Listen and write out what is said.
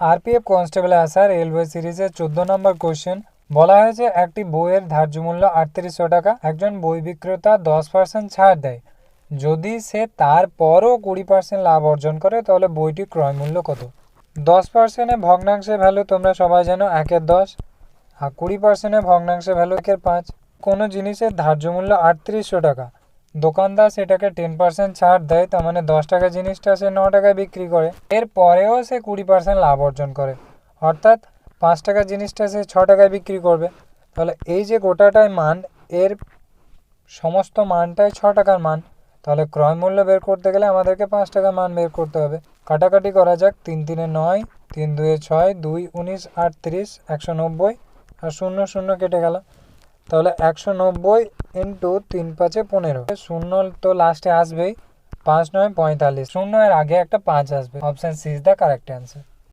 RPF কনস্টেবলে আসা railway সিরিজের 14 নম্বর question বলা হয়েছে একটি বইয়ের ধার্য মূল্য 3800 টাকা, একজন বই বিক্রেতা 10% ছাড় দেয়। যদি সে তারপরও 20% লাভ অর্জন করে তাহলে বইটির ক্রয় মূল্য কত? 10%-এ ভগ্নাংশের ভ্যালু তোমরা সবাই জানো 1/10, আর 20%-এ ভগ্নাংশের ভ্যালু 1/5। কোনো জিনিসের ধার্য মূল্য 3800 টাকা, দোকানদার সেটাকে 10% ছাড় দেয়, তার মানে 10 টাকা জিনিসটা সে 9 টাকায় বিক্রি করে, এর পরেও সে 20% লাভ অর্জন করে, অর্থাৎ 5 টাকা জিনিসটা সে 6 টাকায় বিক্রি করবে। তাহলে এই যে গোটাটাই মান, এর সমস্ত মানটাই 6 টাকার মান, তাহলে ক্রয় মূল্য বের করতে গেলে আমাদেরকে 5 টাকার মান বের করতে হবে। কাটাকাটি করা যাক, 3 3 9, 3 2 6, 2 19 38, 190 আর 0 0 কেটে গেল। তাহলে 190 ইন্টু 3 5 15, শূন্য তো লাস্টে আসবেই, 5 9 45, শূন্য এর আগে একটা 5 আসবে। Option C is the correct answer.